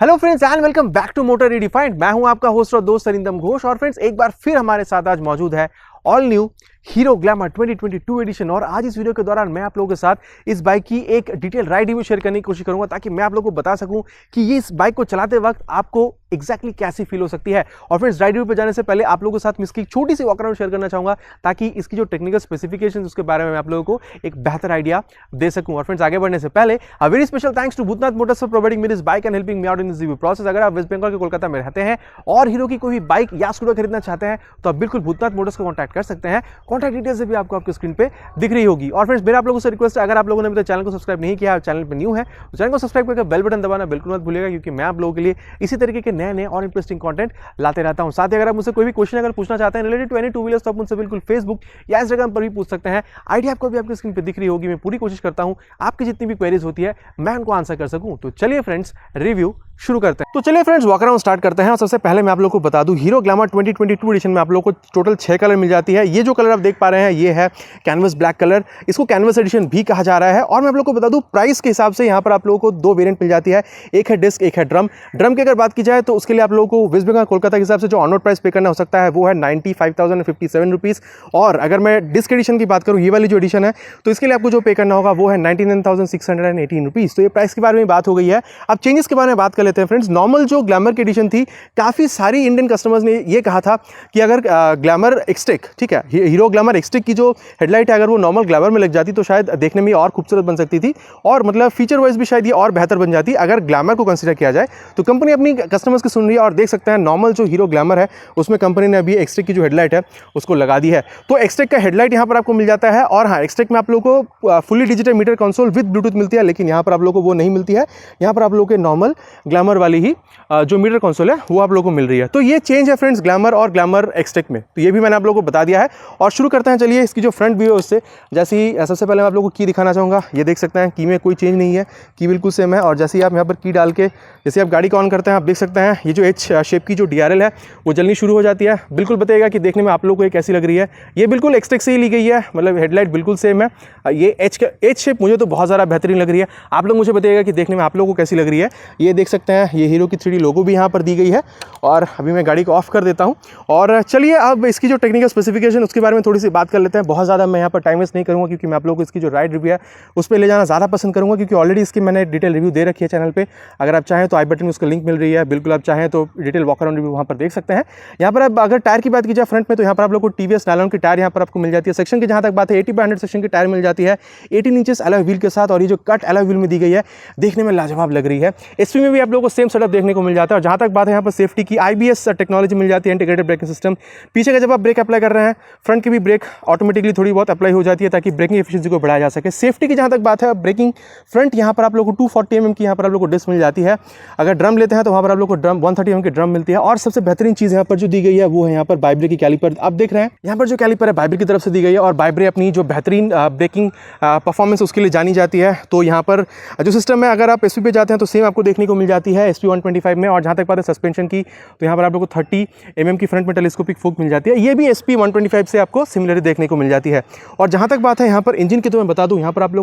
Hello friends and welcome back to Motor Redefined. मैं हूं आपका होस्ट और दोस्त अरिंदम घोष। और फ्रेंड्स एक बार फिर हमारे साथ आज मौजूद है all new Hero Glamour 2022 edition. और आज इस वीडियो के दौरान मैं आप लोगों के साथ इस बाइक की एक डिटेल राइड रिव्यू शेयर करने की कोशिश करूंगा, ताकि मैं आप लोगों को बता सकूं कि ये इस बाइक को चलाते वक्त आपको एक्जैक्टली कैसी फील हो सकती है। और फ्रेंड्स राइड रिव्यू पे जाने से पहले आप लोगों के साथ मैं इसकी छोटी सी वॉक अराउंड शेयर करना चाहूंगा, ताकि इसकी जो टेक्निकल स्पेसिफिकेशन उसके बारे में आप लोगों को एक बेहतर आइडिया दे सकूं। और फ्रेंड्स आगे बढ़ने से पहले a very special thanks to Bhootnath motors for providing me this bike and helping me out in this review process. अगर आप वेस्ट बंगाल के कोलकाता में रहते हैं और हीरो की कोई भी बाइक या स्कूटर खरीदना चाहते हैं तो आप बिल्कुल भूतनाथ मोटर्स को कॉन्टैक्ट कर सकते हैं। कॉन्टैक्ट डिटेल्स भी आपको आपकी स्क्रीन पे दिख रही होगी। और फ्रेंड्स मेरा आप लोगों से रिक्वेस्ट है, अगर आप लोगों ने अभी तक चैनल को सब्सक्राइब नहीं किया है, चैनल पे न्यू है तो चैनल को सब्सक्राइब करके बेल बटन दबाना बिल्कुल मत भूलिएगा, क्योंकि मैं आप लोगों के लिए इसी तरीके के नए और इंटरेस्टिंग कंटेंट लाते रहता हूं। साथ ही अगर आप मुझसे कोई भी क्वेश्चन अगर पूछना चाहते हैं related to any two wheelers तो आप मुझसे बिल्कुल फेसबुक या इंस्टाग्राम पर भी पूछ सकते हैं। आइडिया आपको भी आपकी स्क्रीन पे दिख रही होगी। मैं पूरी कोशिश करता हूं आपकी जितनी भी क्वेरीज होती है मैं उनको आंसर कर सकूं। तो चलिए फ्रेंड्स रिव्यू शुरू करते हैं। तो चलिए फ्रेंड्स वॉक अराउंड स्टार्ट करते हैं। और सबसे पहले मैं आप लोगों को बता दूं हीरो ग्लैमर 2022 एडिशन में आप लोगों को टोटल 6 कलर मिल जाती है। ये जो कलर आप देख पा रहे हैं ये है कैनवस ब्लैक कलर, इसको कैनवस एडिशन भी कहा जा रहा है। और मैं आप लोगों को बता दूं प्राइस के हिसाब से यहाँ पर आप लोगों को 2 वेरिएंट मिल जाती है, एक है डिस्क एक है ड्रम। ड्रम की अगर बात की जाए तो उसके लिए आप लोगों को वेस्ट बंगाल कोलकाता के हिसाब से जो ऑन रोड प्राइस पे करना हो सकता है वो है 95,057 रुपीज़। और अगर मैं डिस्क एडिशन की बात करूँ, ये वाली जो एडिशन है, तो इसके लिए आपको जो पे करना होगा वो है 99,618 रुपीज़। तो ये प्राइस के बारे में बात हो गई है। अब चेंजेस के बारे में बात कर लेते हैं फ्रेंड्स। नॉर्मल जो ग्लैमर की एडिशन थी, काफ़ी सारी इंडियन कस्टमर्स ने ये कहा था कि अगर ग्लैमर एक्सटेक, ठीक है, हीरो ग्लैमर एक्सटेक की जो हेडलाइट है अगर वो नॉर्मल ग्लैमर में लग जाती तो शायद देखने में और खूबसूरत बन सकती थी, और मतलब फीचर वाइज भी शायद ये और बेहतर बन जाती अगर ग्लैमर को कंसीडर किया जाए। तो कंपनी अपनी कस्टमर्स की सुन रही है और देख सकते हैं नॉर्मल जो हीरो ग्लैमर है उसमें कंपनी ने अभी एक्सटेक की जो हेडलाइट है उसको लगा दी है। तो एक्सटेक का हेडलाइट यहाँ पर आपको मिल जाता है। और हाँ, एक्सटेक में आप लोगों को fully digital meter console with Bluetooth मिलती है, लेकिन यहाँ पर आप लोगों को वो नहीं मिलती है। यहाँ पर आप लोगों के नॉर्मल ग्लैमर वाली ही जो मीटर कंसोल है वो आप लोगों को मिल रही है। तो ये चेंज है फ्रेंड्स ग्लैमर और ग्लैमर एक्सटेक में। तो ये भी मैंने आप लोगों को बता दिया है। और शुरू करते हैं चलिए इसकी जो फ्रंट व्यू है उससे। जैसे ही सबसे पहले मैं आप लोगों को की दिखाना चाहूँगा, ये देख सकते हैं की में कोई चेंज नहीं है, की बिल्कुल सेम है। और जैसे ही आप यहाँ पर की डाल के जैसे आप गाड़ी को ऑन करते हैं आप देख सकते हैं ये जो एच शेप की जो DRL है वो जलनी शुरू हो जाती है। बिल्कुल बताइएगा कि देखने में आप लोगों को ये कैसी लग रही है। ये बिल्कुल एक्सटेक से ही ली गई है, मतलब हेडलाइट बिल्कुल सेम है। ये एच शेप मुझे तो बहुत ज़्यादा बेहतरीन लग रही है। आप लोग मुझे बताइएगा कि देखने में आप लोगों को कैसी लग रही है। ये देख सकते हैं ये हीरो की 3D लोगो भी यहाँ पर दी गई है। और अभी मैं गाड़ी को ऑफ कर देता हूँ और चलिए अब इसकी जो टेक्निकल स्पेसिफिकेशन उसके बारे में थोड़ी सी बात कर लेते हैं। बहुत ज़्यादा मैं यहाँ पर टाइम वेस्ट नहीं करूँगा, क्योंकि मैं आप लोगों को इसकी जो राइड रिव्यू है उस पर ले जाना ज़्यादा पसंद करूँगा, क्योंकि ऑलरेडी इसकी मैंने डिटेल रिव्यू दे रखी है चैनल पे। अगर आप चाहें तो आई बटन में उसका लिंक मिल रही है, बिल्कुल आप चाहें तो डिटेल वॉक अराउंड रिव्यू वहाँ पर देख सकते हैं। यहाँ पर अब अगर टायर की बात की जाए फ्रंट में, तो यहाँ पर आप लोग को TVS नायलॉन की टायर यहाँ पर आपको मिल जाती है। सेक्शन की जहाँ तक बात है 80/100 सेक्शन की टायर मिल जाती है 18 इंचेस अलॉय व्हील के साथ। और ये जो कट अलॉय व्हील में दी गई है देखने में लाजवाब लग रही है। SP में भी आप लोगों को सेम सेटअप देखने को मिल जाता है। और जहाँ तक बात है यहाँ पर सेफ्टी की IBS टेक्नोलॉजी मिल जाती है, इंटीग्रेटेड ब्रेकिंग सिस्टम। पीछे का जब आप ब्रेक अप्लाई कर रहे हैं फ्रंट की भी ब्रेक ऑटोमेटिकली थोड़ी बहुत अप्लाई हो जाती है, ताकि ब्रेकिंग एफिशिएंसी को बढ़ाया जा सके। सेफ्टी की जहाँ तक बात है ब्रेकिंग फ्रंट यहाँ पर आप लोगों को 240 mm की यहाँ पर आप लोगों को डिस्क मिल जाती है। अगर ड्रम लेते हैं तो वहाँ पर आप लोग को ड्रम 130 mm की ड्रम मिलती है। और सबसे बेहतरीन चीज़ यहाँ पर जो दी गई है वो है यहाँ पर बाइब्रे की कैलिपर। आप देख रहे हैं यहाँ पर जो कैलिपर है बाइब्रे की तरफ से दी गई है, और बाइब्रे अपनी जो बेहतरीन ब्रेकिंग परफॉर्मेंस उसके लिए जानी जाती है। तो यहाँ पर जो सिस्टम है अगर आप SP पे जाते हैं तो सेम आपको देखने को मिल जाती है SP 125 में। और जहाँ तक बात है सस्पेंशन की, तो यहाँ पर आप लोग को 30 mm की फ्रंट में टेलीस्कोपिक फोक मिल जाती है। ये भी SP 125 से आपको सिमिलर देखने को मिल जाती है। और जहाँ तक बात है यहाँ पर इंजन की, तो मैं बता दूँ यहाँ पर आप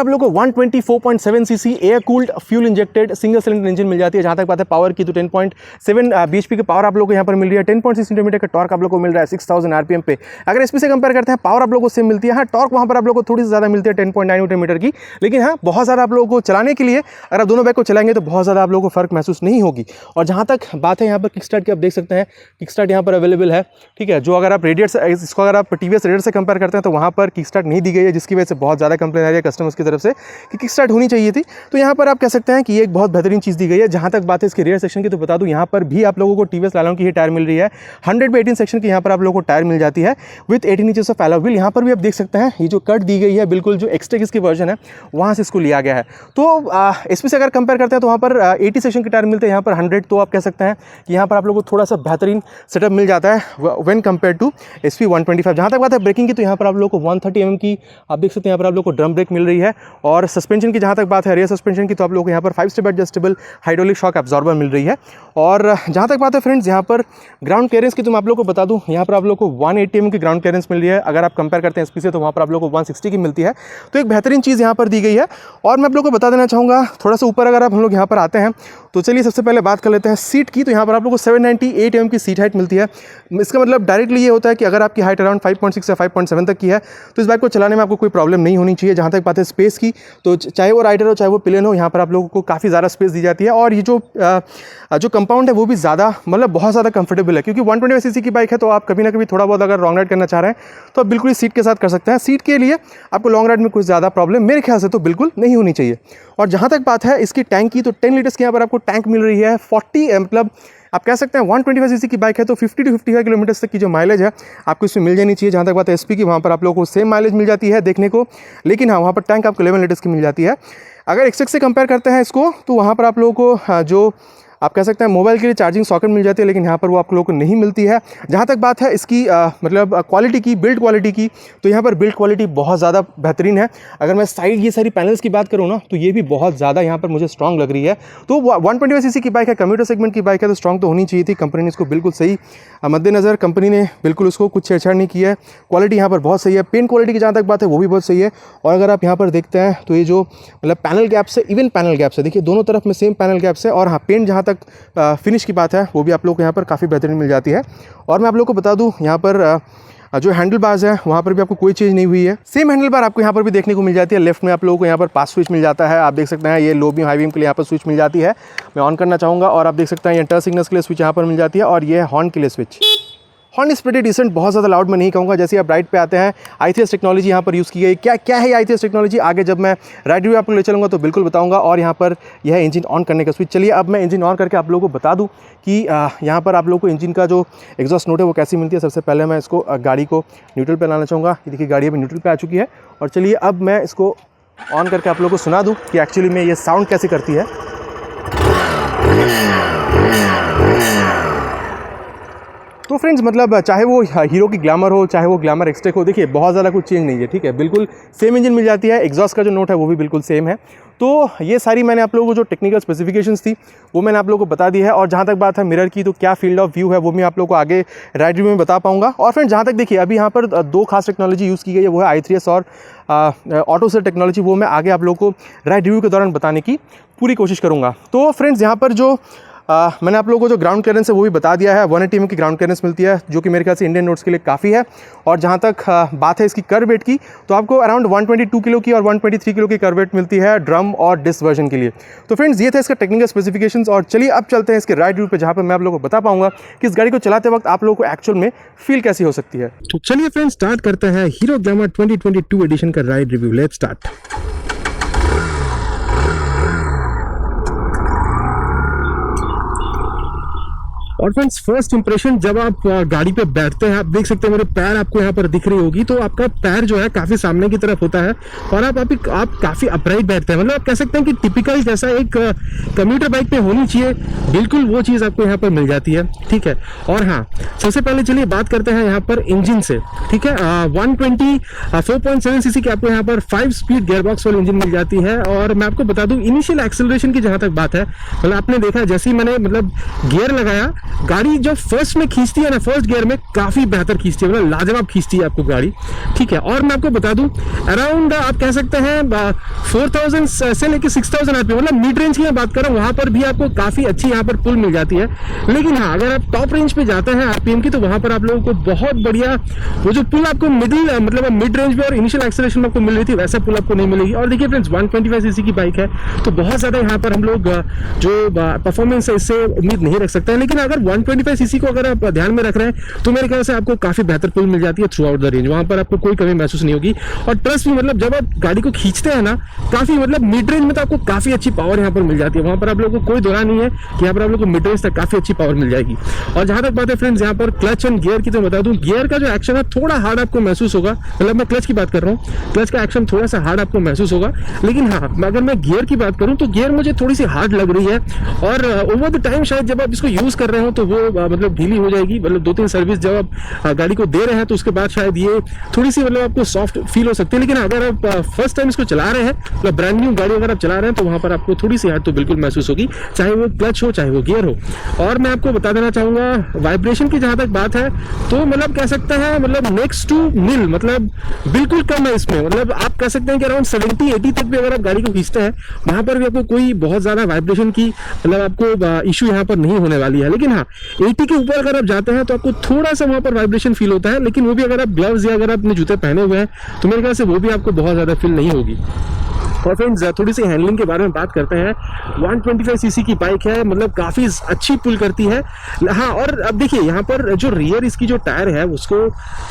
लोग को 124.7 cc air cooled fuel injected single cylinder engine मिल जाती है। जहाँ तक बात है पावर की, तो 10.7 bhp की पावर आप लोग को यहाँ पर मिल रही है। 10.6 Nm का टॉर्क आप लोग को मिल रहा है 6000 RPM पे। अगर SP से कंपेयर करते हैं पावर आप लोगों को सेम मिलती है। हाँ, टॉर्क वहाँ पर आप लोग को थोड़ी सी ज़्यादा मिलती है 10.9 Nm की, लेकिन हाँ बहुत ज़्यादा आप लोगों को चलाने के लिए अगर आप दोनों बाइक को चलाएंगे तो बहुत ज़्यादा आप लोगों को फर्क महसूस नहीं होगी। और जहाँ तक बात है यहाँ पर किक स्टार्ट की, आप देख सकते हैं किक स्टार्ट यहाँ पर अवेलेबल है, ठीक है। जो अगर आप रेडिएट से इसको अगर आप TVS रेडिएट से कंपेयर करते हैं तो वहाँ पर किक स्टार्ट नहीं दी गई है, जिसकी वजह से बहुत ज़्यादा कंप्लेन आ रही है कस्टमर्स की तरफ से कि किक स्टार्ट होनी चाहिए थी। तो यहाँ पर आप कह सकते हैं कि ये एक बहुत बेहतरीन चीज़ दी गई है। जहाँ तक बात है इसके रियर सेक्शन की, तो बता दूँ यहाँ पर भी आप लोगों को TVS नायलॉन की ही टायर मिल रही है। 100/18 सेक्शन की यहाँ पर आप लोगों को टायर मिल जाती है with 18 inches of alloy wheel. यहाँ पर भी आप देख सकते हैं ये जो कट दी गई है बिल्कुल जो एक्सटेक इसकी वर्जन है वहाँ से इसको लिया गया है। तो SP से अगर कंपेयर करते हैं तो वहाँ पर 80 सेक्शन की टायर मिलते हैं, यहाँ पर 100। तो आप कह सकते हैं कि यहाँ पर आप लोगों को थोड़ा सा बेहतरीन सेटअप मिल जाता है व्हेन कंपेयर टू SP 125। जहाँ तक बात है ब्रेकिंग की, तो यहाँ पर आप लोगों को 130 mm की आप देख सकते हैं यहाँ पर आप लोगों को ड्रम ब्रेक मिल रही है। और सस्पेंशन की जहाँ तक बात है रियर सस्पेंशन की, तो आप लोगों को यहाँ पर 5 step adjustable hydraulic shock absorber मिल रही है। और जहाँ तक बात है फ्रेंड्स यहाँ पर ग्राउंड क्लियरेंस की, तो मैं आप लोगों को बता दूँ यहाँ पर आप लोगों को 180 mm की ग्राउंड क्लियरेंस मिल रही है। अगर आप कंपेयर करते हैं SP से तो वहाँ पर आप लोगों को 160 की मिलती है। तो एक बेहतरीन चीज़ यहाँ पर दी गई है। और मैं आप लोगों को बता देना चाहूँगा थोड़ा सा ऊपर अगर आप हम लोग यहाँ पर आते हैं तो चलिए सबसे पहले बात कर लेते हैं सीट की। तो यहाँ पर आप लोगों को 798 mm की सीट हाइट मिलती है। इसका मतलब डायरेक्टली ये होता है कि अगर आपकी हाइट अराउंड 5.6 या 5.7 तक की है तो इस बाइक को चलाने में आपको कोई प्रॉब्लम नहीं होनी चाहिए। जहाँ तक बात है स्पेस की, तो चाहे वो राइडर हो चाहे वो पिलियन हो, यहाँ पर आप लोगों को काफ़ी ज़्यादा स्पेस दी जाती है। और ये जो कंपाउंड है वो भी ज़्यादा मतलब बहुत ज़्यादा कंफर्टेबल है, क्योंकि 125 सीसी की बाइक है तो आप कभी ना कभी थोड़ा बहुत अगर लॉन्ग राइड करना चाह रहे हैं तो आप बिल्कुल इस सीट के साथ कर सकते हैं। सीट के लिए आपको लॉन्ग राइड में कुछ ज़्यादा प्रॉब्लम मेरे ख्याल से तो बिल्कुल नहीं होनी चाहिए। और जहाँ तक बात है इसकी टैंक की, तो 10 लीटर्स की यहाँ पर आपको टैंक मिल रही है। 40 मतलब आप कह सकते हैं 125 सीसी की बाइक है तो 50 to 55 किलोमीटर तक की जो माइलेज है आपको इसमें मिल जानी चाहिए। जहाँ तक बात है एसपी की, वहाँ पर आप लोगों को सेम माइलेज मिल जाती है देखने को, लेकिन हाँ वहाँ पर टैंक आपको 11 लीटर्स की मिल जाती है। अगर एक्सएक्स से कंपेयर करते हैं इसको तो वहाँ पर आप लोगों को जो आप कह सकते हैं मोबाइल के लिए चार्जिंग सॉकेट मिल जाती है, लेकिन यहाँ पर वो आप लोगों को नहीं मिलती है। जहाँ तक बात है इसकी मतलब क्वालिटी की, बिल्ड क्वालिटी की, तो यहाँ पर बिल्ड क्वालिटी बहुत ज़्यादा बेहतरीन है। अगर मैं साइड ये सारी पैनल्स की बात करूँ ना तो ये भी बहुत ज़्यादा यहाँ पर मुझे स्ट्रॉन्ग लग रही है। तो 125 सीसी की बाइक है, कम्यूटर सेगमेंट की बाइक है, तो स्ट्रॉन्ग तो होनी चाहिए थी। कंपनी ने इसको बिल्कुल सही मद्देनज़र, कंपनी ने बिल्कुल उसको कुछ छेड़छाड़ नहीं की है। क्वालिटी यहाँ पर बहुत सही है। पेंट क्वालिटी की जहाँ तक बात है वो भी बहुत सही है। और अगर आप यहाँ पर देखते हैं तो ये जो मतलब पैनल गैप्स है, इवन पैनल गैप्स है, देखिए दोनों तरफ में सेम पैनल गैप्स है। और हाँ पेंट जहाँ तक फिनिश की बात है वो भी आप लोग को यहाँ पर काफ़ी बेहतरीन मिल जाती है। और मैं आप लोग को बता दूँ यहाँ पर जो हैंडल बार्स है वहाँ पर भी आपको कोई चीज़ नहीं हुई है। सेम हैंडल बार आपको यहाँ पर भी देखने को मिल जाती है। लेफ्ट में आप लोगों को यहाँ पर पास स्विच मिल जाता है, आप देख सकते हैं। ये लो बीम हाई बीम के लिए यहाँ पर स्विच मिल जाती है, मैं ऑन करना चाहूँगा। और आप देख सकते हैं ये टर्न सिग्नल्स के लिए स्विच यहाँ पर मिल जाती है। और ये हॉर्न के लिए switch. Horn is pretty decent, बहुत ज़्यादा लाउड मैं नहीं कहूँगा। जैसे आप राइड पे आते हैं i3s टेक्नोलॉजी यहाँ पर यूज़ की गई। क्या है i3s टेक्नोलॉजी, आगे जब मैं राइड रिव्यू आपको ले चलूँगा तो बिल्कुल बताऊँगा। और यहाँ पर यह है इंजन ऑन करने का स्विच। चलिए अब मैं इंजन ऑन करके आप लोगों को बता दूँ कि यहाँ पर आप लोगों को इंजन का जो एग्जॉस्ट नोट है वो कैसी मिलती है। सबसे पहले मैं इसको गाड़ी को न्यूट्रल पर लाना चाहूँगा। ये देखिए गाड़ी अभी न्यूट्रल पर आ चुकी है। और चलिए अब मैं इसको ऑन करके आप लोगों को सुना दूँ कि एक्चुअली में ये साउंड कैसे करती है। तो फ्रेंड्स मतलब चाहे वो हीरो की ग्लैमर हो चाहे वो ग्लैमर एक्सटेक हो, देखिए बहुत ज़्यादा कुछ चेंज नहीं है, ठीक है। बिल्कुल सेम इंजन मिल जाती है। एग्जॉस्ट का जो नोट है वो भी बिल्कुल सेम है। तो ये सारी मैंने आप लोगों को जो टेक्निकल स्पेसिफिकेशंस थी वो मैंने आप लोगों को बता दी है। और जहाँ तक बात है मिरर की, तो क्या फील्ड ऑफ व्यू है वो मैं आप लोगों को आगे राइड रिव्यू में बता पाऊंगा। और फ्रेंड्स जहाँ तक देखिए अभी यहाँ पर दो खास टेक्नोलॉजी यूज़ की गई है, वो है i3s और ऑटो सेल टेक्नोलॉजी। वो मैं आगे आप लोगों को राइड रिव्यू के दौरान बताने की पूरी कोशिश करूँगा। तो फ्रेंड्स यहाँ पर जो मैंने आप लोगों को जो ग्राउंड क्लियरेंस है वो भी बता दिया है। 180 mm की ग्राउंड क्लियरेंस मिलती है, जो कि मेरे ख्याल से इंडियन रोड्स के लिए काफ़ी है। और जहाँ तक बात है इसकी कर्व वेट की, तो आपको अराउंड 122 किलो की और 123 किलो की कर्व वेट मिलती है ड्रम और डिस्क वर्जन के लिए। तो फ्रेंड्स ये था इसका टेक्निकल स्पेसिफिकेशंस। और चलिए अब चलते हैं इसके राइड व्यू पे, जहाँ पर मैं आप लोगों को बता पाऊंगा कि इस गाड़ी को चलाते वक्त आप लोगों को एक्चुअल में फील कैसी हो सकती है। तो चलिए फ्रेंड्स स्टार्ट करते हैं हीरो ग्लैमर 2022 एडिशन का राइड रिव्यू। Let's start. और फ्रेंड्स फर्स्ट इंप्रेशन, जब आप गाड़ी पे बैठते हैं आप देख सकते हैं मेरे पैर आपको यहाँ पर दिख रही होगी, तो आपका पैर जो है काफी सामने की तरफ होता है और आप काफी अपराइट बैठते हैं। मतलब आप कह सकते हैं कि टिपिकल जैसा एक कम्यूटर बाइक पे होनी चाहिए, बिल्कुल वो चीज आपको यहाँ पर मिल जाती है, ठीक है। और हाँ सबसे पहले चलिए बात करते हैं यहाँ पर इंजन से, ठीक है। 4.7 सीसी की आपको यहाँ पर 5 स्पीड गियरबॉक्स वाली इंजन मिल जाती है। और मैं आपको बता दूं इनिशियल एक्सेलरेशन की जहां तक बात है, मतलब आपने देखा जैसे ही मैंने मतलब गियर लगाया, गाड़ी जो फर्स्ट में खींचती है ना, फर्स्ट गियर में काफी बेहतर खींचती है, मतलब लाजवाब खींचती है आपको गाड़ी, ठीक है। और मैं आपको बता दूं अराउंड आप कह सकते हैं 4000 से लेकर 6000 आरपीएम, मतलब मिड रेंज की मैं बात कर रहा हूँ, वहां पर भी आपको काफी अच्छी यहाँ पर पुल मिल जाती है। लेकिन हाँ अगर आप टॉप रेंज पे जाते हैं आरपीएम की, तो वहां पर आप लोगों को बहुत बढ़िया वो जो पुल आपको मतलब मिड रेंज में और इनिशियल एक्सेलरेशन में आपको मिल रही थी, वैसा पुल आपको नहीं मिलेगी। और देखिए फ्रेंड्स 125 सीसी की बाइक है, तो बहुत ज्यादा यहाँ पर हम लोग जो परफॉर्मेंस है इससे उम्मीद नहीं रख सकते हैं। लेकिन अगर 125 सीसी को अगर आप ध्यान में रख रहे हैं तो मेरे ख्याल से आपको काफी बेहतर पुल मिल जाती है थ्रू आउट द रेंज, वहां पर आपको कोई कमी महसूस नहीं होगी। और ट्रस्ट भी मतलब जब आप गाड़ी को खींचते हैं ना, काफी मतलब मिड रेंज में तो आपको काफी अच्छी पावर यहाँ पर मिल जाती है, वहां पर आप लोगों को कोई दौरा नहीं है कि यहाँ पर आप लोगों को मिड रेंज तक काफी अच्छी पावर मिल जाएगी। और जहां तक बात है फ्रेंड्स यहाँ पर क्लच एंड गियर की, तो बता दूं गियर का जो एक्शन है थोड़ा हार्ड आपको महसूस होगा, मतलब मैं क्लच की बात कर रहा हूँ, क्लच का एक्शन थोड़ा सा हार्ड आपको महसूस होगा। लेकिन हाँ अगर मैं गियर की बात करूँ तो गियर मुझे थोड़ी सी हार्ड लग रही है। और ओवर द टाइम शायद जब आप इसको यूज कर रहे हो तो वो मतलब ढीली हो जाएगी, मतलब 2-3 सर्विस जब आप गाड़ी को दे रहे हैं तो उसके बाद शायद ये थोड़ी सी मतलब आपको सॉफ्ट फील हो सकती है। लेकिन अगर आप फर्स्ट टाइम इसको चला रहे हैं, मतलब ब्रांड न्यू गाड़ी अगर आप चला रहे हैं, तो वहाँ पर आपको थोड़ी सी हार्ड तो बिल्कुल महसूस होगी, चाहे वो क्लच हो चाहे वो गियर हो। और मैं आपको बता देना चाहूँगा वाइब्रेशन की जहाँ तक बात है तो मतलब कह सकते हैं मतलब नेक्स्ट टू नील, मतलब बिल्कुल कम है इसमें। मतलब आप कह सकते हैं कि अराउंड 70-80 तक भी अगर आप गाड़ी को खींचते हैं वहाँ पर भी आपको कोई बहुत ज़्यादा वाइब्रेशन की मतलब आपको इशू यहाँ पर नहीं होने वाली है। लेकिन हाँ, 80 के ऊपर अगर आप जाते हैं तो आपको थोड़ा सा वहाँ पर वाइब्रेशन फील होता है, लेकिन वो भी अगर आप ग्लव्स या अगर आप अपने जूते पहने हुए हैं तो मेरे ख्याल से वो भी आपको बहुत ज़्यादा फील नहीं होगी। और फ्रेंड्स थोड़ी सी हैंडलिंग के बारे में बात करते हैं। 125 सीसी की बाइक है, मतलब काफ़ी अच्छी पुल करती है। हाँ, और अब देखिए यहाँ पर जो रियर इसकी जो टायर है उसको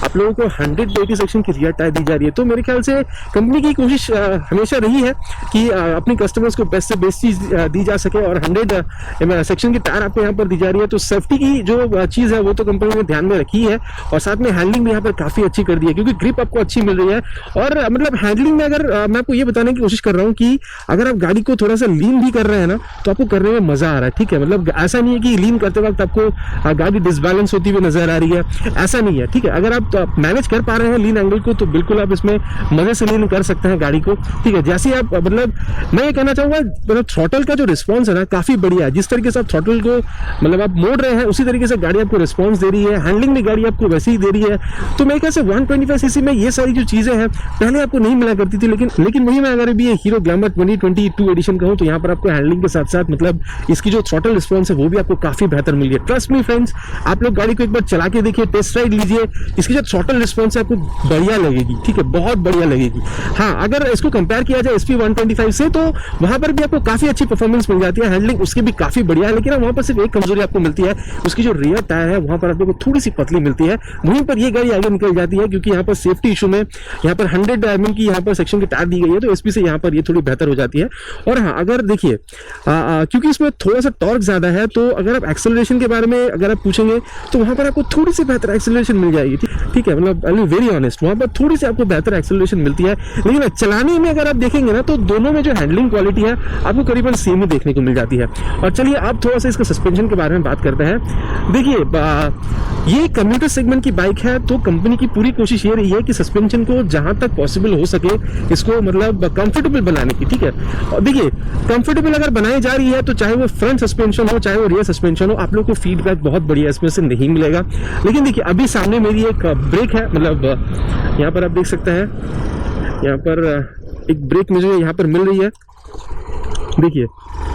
आप लोगों को 180 सेक्शन की रियर टायर दी जा रही है। तो मेरे ख्याल से कंपनी की कोशिश हमेशा रही है कि अपने कस्टमर्स को बेस्ट से बेस्ट चीज़ दी जा सके, और 100 सेक्शन की टायर आपको यहाँ पर दी जा रही है। तो सेफ्टी की जो चीज़ है वो तो कंपनी ने ध्यान में रखी है, और साथ में हैंडलिंग भी यहाँ पर काफ़ी अच्छी कर दी है, क्योंकि ग्रिप आपको अच्छी मिल रही है। और मतलब हैंडलिंग में अगर मैं आपको ये बताने की कोशिश कर रहा हूँ कि अगर आप गाड़ी को थोड़ा सा लीन भी कर रहे हैं ना तो आपको करने में मजा आ रहा है, ठीक है। मतलब ऐसा नहीं है कि लीन करते वक्त आपको गाड़ी डिसबैलेंस होती हुई नजर आ रही है, ऐसा नहीं है, ठीक है। अगर आप मैनेज कर पा रहे हैं लीन एंगल को तो बिल्कुल आप इसमें मजे से लीन कर सकते हैं गाड़ी को, ठीक है। जैसे आप मतलब मैं ये कहना चाहूंगा मतलब थ्रॉटल का जो रिस्पॉन्स है ना काफी बढ़िया है। जिस तरीके से आप थ्रॉटल को मतलब आप मोड़ रहे हैं उसी तरीके से गाड़ी आपको रिस्पॉन्स दे रही है, हैंडलिंग भी गाड़ी आपको वैसे ही दे रही है। तो मेरे ख्याल से 125 सीसी में ये सारी जो चीजें हैं पहले आपको नहीं मिला करती थी, लेकिन वही मैं अगर भी ये हीरो ग्लैमर 2022 एडिशन का हूं तो यहाँ पर आपको हैंडलिंग के साथ साथ मतलब इसकी जो थ्रॉटल रिस्पॉन्स है वो भी आपको काफी बेहतर मिली है। ट्रस्ट मी फ्रेंड्स, आप लोग गाड़ी को एक बार चला के देखिए, टेस्ट राइड लीजिए, इसकी जो थ्रॉटल रिस्पॉन्स है आपको बढ़िया लगेगी, ठीक है, बहुत बढ़िया लगेगी। हाँ, अगर इसको कंपेयर किया जाए SP 125 से तो वहां पर भी आपको काफी अच्छी परफॉर्मेंस मिल जाती है, हैंडलिंग उसकी भी काफी बढ़िया है। लेकिन वहां पर सिर्फ एक कमजोरी आपको मिलती है, उसकी जो रियर टायर है वहां पर आप लोगों को थोड़ी सी पतली मिलती है, वहीं पर ये गाड़ी आगे निकल जाती है, क्योंकि यहाँ पर सेफ्टी इशू में यहाँ पर 100 mm की यहाँ पर सेक्शन की टायर दी गई है, तो SP से यहाँ पर ये थोड़ी बेहतर हो जाती है। और हाँ, अगर देखिए क्योंकि इसमें थोड़ा सा टॉर्क ज्यादा है, तो अगर आप एक्सेलरेशन के बारे में अगर आप पूछेंगे तो वहां पर आपको थोड़ी सी बेहतर एक्सेलरेशन मिल जाएगी, ठीक है। मतलब आई एम वेरी ऑनेस्ट, वहां पर थोड़ी सी आपको बेहतर एक्सेलरेशन मिलती है। लेकिन चलाने में अगर आप देखेंगे ना तो दोनों में जो हैंडलिंग क्वालिटी है आपको करीबन सेम ही देखने को मिल जाती है। और चलिए अब थोड़ा सा इसका सस्पेंशन के बारे में बात करते हैं। देखिए ये कम्यूटर सेगमेंट की बाइक है, तो कंपनी की पूरी कोशिश ये रही है कि सस्पेंशन को जहां तक पॉसिबल हो सके इसको मतलब कंफर्टेबल बनाने की, ठीक है। और देखिए कंफर्टेबल अगर बनाई जा रही है तो चाहे वो फ्रंट सस्पेंशन हो चाहे वो रियर सस्पेंशन हो, आप लोग को फीडबैक बहुत बढ़िया इसमें से नहीं मिलेगा। लेकिन देखिए अभी सामने मेरी एक ब्रेक है, मतलब यहाँ पर आप देख सकते हैं, यहाँ पर एक ब्रेक मुझे यहाँ पर मिल रही है, देखिए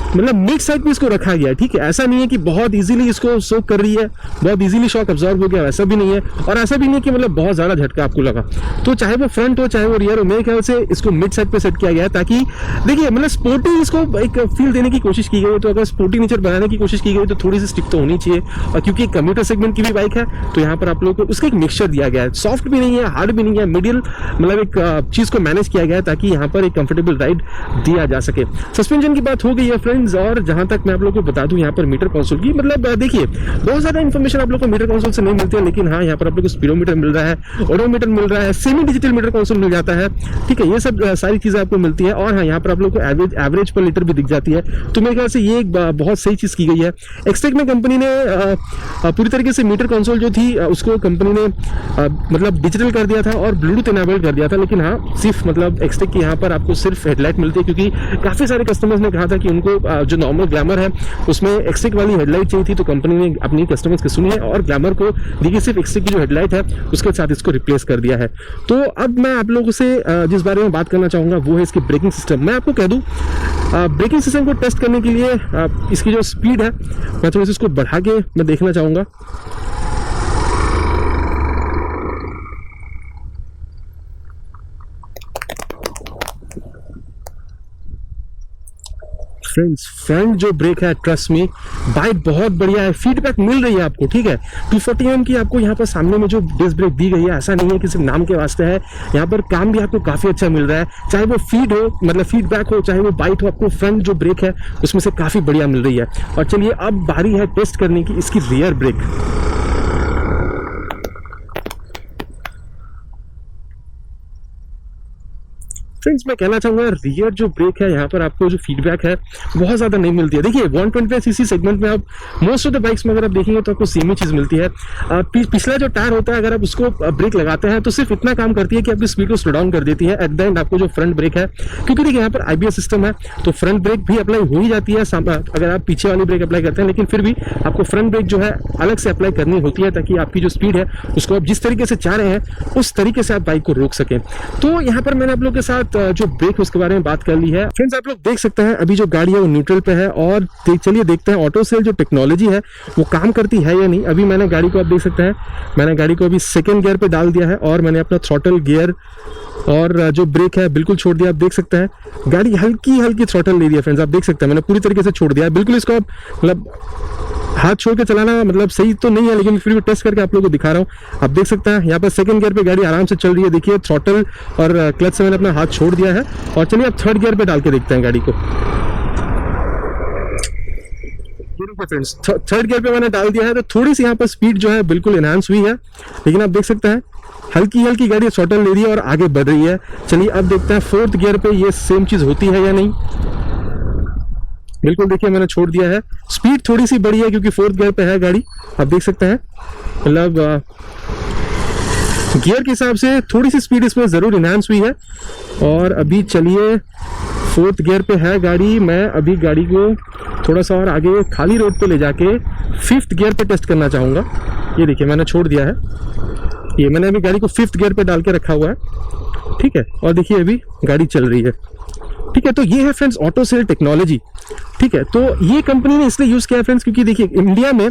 मतलब मिड साइड पे इसको रखा गया है, ठीक है। ऐसा नहीं है कि बहुत इजीली इसको सोक कर रही है, बहुत इजीली शॉक अब्जॉर्ब हो गया, वैसा भी नहीं है। और ऐसा भी नहीं है कि मतलब बहुत ज्यादा झटका आपको लगा। तो चाहे वो फ्रंट हो चाहे वो रियर हो, मेरे ख्याल से इसको मिड साइड पे सेट किया गया है, ताकि देखिए मतलब स्पोर्टी इसको एक फील देने की कोशिश की गई है। तो अगर स्पोर्टी नेचर बनाने की कोशिश की गई तो थोड़ी सी स्टिक तो होनी चाहिए। और क्योंकि कम्यूटर सेगमेंट की भी बाइक है तो यहाँ पर आप लोगों को उसका एक मिक्सचर दिया गया है, सॉफ्ट भी नहीं है हार्ड भी नहीं है, मिडिल मतलब एक चीज को मैनेज किया गया है ताकि यहाँ पर एक कंफर्टेबल राइड दिया जा सके। सस्पेंशन की बात हो गई है फ्रेंड्स, और जहां तक मैं आप लोगों को बता दूं यहाँ पर मीटर कंसोल की मतलब देखिए बहुत ज्यादा इन्फॉर्मेशन आप लोगों को मीटर कंसोल से नहीं मिलती है, लेकिन हाँ यहाँ पर आप लोगों को स्पीडोमीटर मिल रहा है, ओडोमीटर मिल रहा है, सेमी डिजिटल मीटर कंसोल मिल जाता है, ठीक है। ये सब सारी चीजें आपको मिलती है। और हाँ, यहाँ पर आप लोगों को एवरेज पर लीटर भी दिख जाती है। तो मेरे ख्याल से ये एक बहुत सही चीज की गई है। एक्सटेक में कंपनी ने पूरी तरीके से मीटर कंसोल जो थी उसको कंपनी ने मतलब डिजिटल कर दिया था और ब्लूटूथ इनेबल्ड कर दिया था। लेकिन हाँ, सिर्फ मतलब एक्सटेक की यहाँ पर आपको सिर्फ हेडलाइट मिलती है, क्योंकि काफी सारे कस्टमर्स ने कहा था कि उनको जो नॉर्मल ग्लैमर है उसमें एक्सटेक वाली हेडलाइट चाहिए थी, तो कंपनी ने अपनी कस्टमर्स की सुनी है और ग्लैमर को देखिए सिर्फ एक्सटेक की जो हेडलाइट है उसके साथ इसको रिप्लेस कर दिया है। तो अब मैं आप लोगों से जिस बारे में बात करना चाहूंगा वो है इसकी ब्रेकिंग सिस्टम। मैं आपको कह दूं ब्रेकिंग सिस्टम को टेस्ट करने के लिए इसकी जो स्पीड है मैं थोड़ी सी इसको बढ़ा के मैं देखना चाहूंगा। फ्रेंड्स फ्रंट जो ब्रेक है ट्रस्ट में बाइक बहुत बढ़िया है, फीडबैक मिल रही है आपको, ठीक है। 240 mm की आपको यहाँ पर सामने में जो डिस्क ब्रेक दी गई है, ऐसा नहीं है कि सिर्फ नाम के वास्ते है, यहाँ पर काम भी आपको काफी अच्छा मिल रहा है। चाहे वो फीड हो मतलब फीडबैक हो चाहे वो बाइट हो, आपको फ्रंट जो ब्रेक है उसमें से काफी बढ़िया मिल रही है। और चलिए अब बारी है टेस्ट करने की इसकी रियर ब्रेक। फ्रेंड्स मैं कहना चाहूँगा रियर जो ब्रेक है यहाँ पर आपको जो फीडबैक है बहुत ज़्यादा नहीं मिलती है। देखिए 125cc सेगमेंट में आप मोस्ट ऑफ द बाइक्स में अगर आप देखेंगे तो आपको सेम ही चीज़ मिलती है। पिछला जो टायर होता है अगर आप उसको ब्रेक लगाते हैं तो सिर्फ इतना काम करती है कि आपकी स्पीड को स्लो डाउन कर देती है। एट द एंड आपको जो फ्रंट ब्रेक है, क्योंकि देखिए यहाँ पर IBS सिस्टम है तो फ्रंट ब्रेक भी अप्लाई हो ही जाती है अगर आप पीछे वाली ब्रेक अप्लाई करते हैं, लेकिन फिर भी आपको फ्रंट ब्रेक जो है अलग से अप्लाई करनी होती है ताकि आपकी जो स्पीड है उसको आप जिस तरीके से चाह रहे हैं उस तरीके से आप बाइक को रोक सकें। तो यहाँ पर मैंने आप लोगों के साथ जो ब्रेक उसके बारे में बात कर ली है। फ्रेंड्स आप लोग देख सकते हैं अभी जो गाड़ी है वो न्यूट्रल पे है और चलिए देखते हैं ऑटो सेल जो टेक्नोलॉजी है वो काम करती है या नहीं। अभी मैंने गाड़ी को आप देख सकते हैं, मैंने गाड़ी को अभी सेकेंड गियर पे डाल दिया है और मैंने अपना थ्रॉटल गियर और जो ब्रेक है बिल्कुल छोड़ दिया। आप देख सकते हैं गाड़ी हल्की हल्की थ्रॉटल ले दिया। फ्रेंड्स आप देख सकते हैं मैंने पूरी तरीके से छोड़ दिया है बिल्कुल। इसको आप मतलब हाथ छोड़ के चलाना मतलब सही तो नहीं है, लेकिन फिर भी टेस्ट करके आप लोगों को दिखा रहा हूँ। आप देख सकते हैं यहाँ पर सेकंड गियर पे गाड़ी आराम से चल रही है। देखिए थ्रॉटल और क्लच से मैंने अपना हाथ छोड़ दिया है और चलिए अब थर्ड गियर पे डाल के देखते हैं गाड़ी को। फ्रेंड्स थर्ड गियर पे मैंने डाल दिया है तो थोड़ी सी यहाँ पर स्पीड जो है बिल्कुल एनहांस हुई है, लेकिन आप देख सकते हैं हल्की हल्की गाड़ी थ्रॉटल ले रही है और आगे बढ़ रही है। चलिए अब देखते हैं फोर्थ गियर पे ये सेम चीज होती है या नहीं। बिल्कुल देखिए मैंने छोड़ दिया है, स्पीड थोड़ी सी बढ़ी है क्योंकि फोर्थ गियर पे है गाड़ी। आप देख सकते हैं मतलब गियर के हिसाब से थोड़ी सी स्पीड इसमें जरूर इनहांस हुई है। और अभी चलिए फोर्थ गियर पे है गाड़ी। मैं अभी गाड़ी को थोड़ा सा और आगे खाली रोड पे ले जाके फिफ्थ गियर पे टेस्ट करना चाहूँगा। ये देखिए मैंने छोड़ दिया है, ये मैंने अभी गाड़ी को फिफ्थ गियर पे डाल के रखा हुआ है, ठीक है। और देखिए अभी गाड़ी चल रही है, ठीक है। तो ये है फ्रेंड्स ऑटो सेल टेक्नोलॉजी, ठीक है। तो ये कंपनी ने इसलिए यूज़ किया है फ्रेंड्स क्योंकि देखिए इंडिया में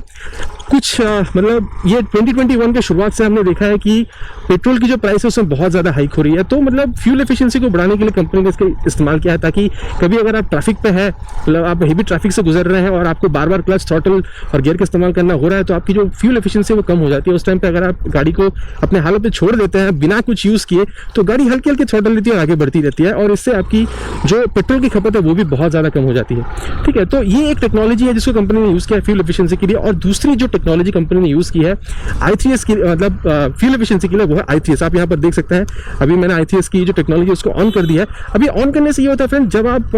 कुछ मतलब ये 2021 के शुरुआत से हमने देखा है कि पेट्रोल की जो प्राइस है उसमें बहुत ज़्यादा हाइक हो रही है। तो मतलब फ्यूल एफिशिएंसी को बढ़ाने के लिए कंपनी ने इसका इस्तेमाल किया है ताकि कभी अगर आप ट्रैफिक पे है, मतलब आप हेवी ट्रैफिक से गुजर रहे हैं और आपको बार बार क्लच थ्रॉटल और गियर का इस्तेमाल करना हो रहा है तो आपकी जो फ्यूल एफिशिएंसी वो कम हो जाती है। उस टाइम पे अगर आप गाड़ी को अपने हालत पे छोड़ देते हैं बिना कुछ यूज़ किए तो गाड़ी हल्की हल्की थ्रॉटल लेती है और आगे बढ़ती रहती है और इससे आपकी जो पेट्रोल की खपत है वो भी बहुत ज़्यादा कम हो जाती है, ठीक है। तो ये एक टेक्नोलॉजी है जिसको कंपनी ने यूज़ किया है फ्यूल एफिशिएंसी के लिए। और दूसरी जो टेक्नोलॉजी कंपनी ने यूज़ की है i3s की मतलब फ्यूल एफिशिएंसी के लिए वो है i3s। आप यहाँ पर देख सकते हैं अभी मैंने i3s की जो टेक्नोलॉजी उसको ऑन कर दिया है। अभी ऑन करने से ये होता है फ्रेंड, जब आप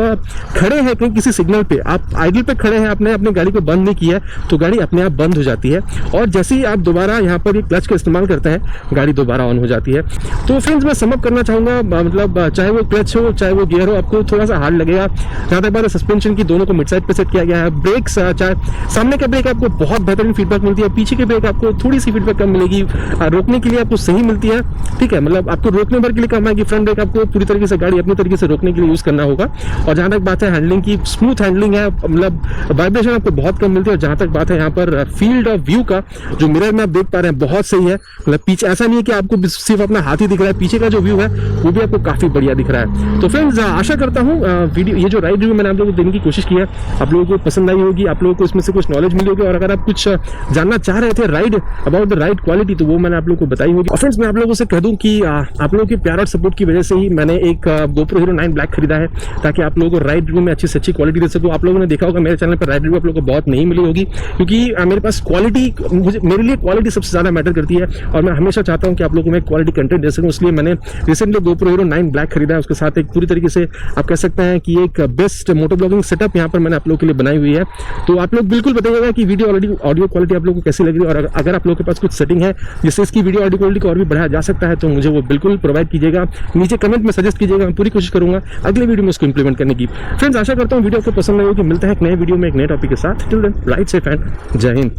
खड़े हैं कहीं किसी सिग्नल पे, आप आइडल पे खड़े हैं, आपने अपनी गाड़ी को बंद नहीं किया है तो गाड़ी अपने आप बंद हो जाती है और जैसे ही आप दोबारा यहाँ पर ये क्लच का इस्तेमाल करते हैं गाड़ी दोबारा ऑन हो जाती है। तो फ्रेंड्स मैं समअप करना चाहूँगा, मतलब चाहे वो क्लच हो चाहे वो गियर हो आपको थोड़ा सा हार्ड लगेगा। जहाँ तक बात है सस्पेंशन की, दोनों को मिड साइड पे सेट किया गया है। ब्रेक्स चाहे सामने का ब्रेक आपको बहुत बेहतरीन फीडबैक मिलती है, पीछे के ब्रेक आपको थोड़ी सी फीडबैक कम मिलेगी। रोकने के लिए आपको सही मिलती है, ठीक है, मतलब आपको रोकने भर के लिए कम आएगी। फ्रंट ब्रेक आपको पूरी तरीके से गाड़ी अपनी तरीके से रोकने के लिए यूज करना होगा। और जहाँ तक बात है हैंडलिंग की, स्मूथ हैंडलिंग है, मतलब वाइब्रेशन आपको बहुत कम मिलती है। और जहाँ तक बात है यहाँ पर फील्ड ऑफ व्यू का जो मिरर में आप देख पा रहे हैं बहुत सही है, मतलब पीछे ऐसा नहीं है कि आपको सिर्फ अपना हाथ ही दिख रहा है, पीछे का जो व्यू है वो भी आपको काफी बढ़िया दिख रहा है। तो फ्रेंड्स आशा करता हूँ वीडियो ये जो राइड रिव्यू मैंने आप लोगों को देने की कोशिश की है आप लोगों को पसंद आई होगी, आप लोगों को इसमें से कुछ नॉलेज मिली होगी। और अगर आप कुछ जानना चाह रहे थे ride about the ride quality तो वो मैंने आप लोगों को बताई होगी। और फ्रेंड्स मैं आप लोगों से कह दूं कि आप लोगों के प्यार और सपोर्ट की वजह से ही मैंने एक GoPro Hero 9 Black खरीदा है ताकि आप लोगों को राइड रिव्यू में अच्छी से अच्छी क्वालिटी दे सकूं। आप लोगों ने देखा होगा मेरे चैनल पर राइड रिव्यू आप लोगों को बहुत नहीं मिली होगी क्योंकि मेरे पास क्वालिटी, मेरे लिए क्वालिटी सबसे ज़्यादा मैटर करती है और मैं हमेशा चाहता हूँ कि आप लोगों को मैं क्वालिटी कंटेंट दे सकूँ। इसलिए मैंने रिसेंटली GoPro Hero 9 Black खरीदा है, उसके साथ एक पूरी तरीके से आप कह सकते हैं कि एक बेस्ट मोटो ब्लॉगिंग सेटअप यहाँ पर मैंने आप लोगों के लिए बनाई हुई है। तो आप लोग बिल्कुल बताइएगा कि वीडियो ऑडियो क्वालिटी आप लोगों को कैसी लग रही है और अगर आप लोगों के पास कुछ सेटिंग है जिससे इसकी वीडियो ऑडियो क्वालिटी को और भी बढ़ाया जा सकता है तो मुझे वो बिल्कुल प्रोवाइड कीजिएगा, नीचे कमेंट में सजेस्ट कीजिएगा, मैं पूरी कोशिश करूंगा अगले वीडियो में उसको इंप्लीमेंट करने की। फ्रेंड्स आशा करता हूँ वीडियो आपको पसंद आएगी। मिलता है एक नए वीडियो में एक नए टॉपिक के साथ। Till then ride safe and जय हिंद।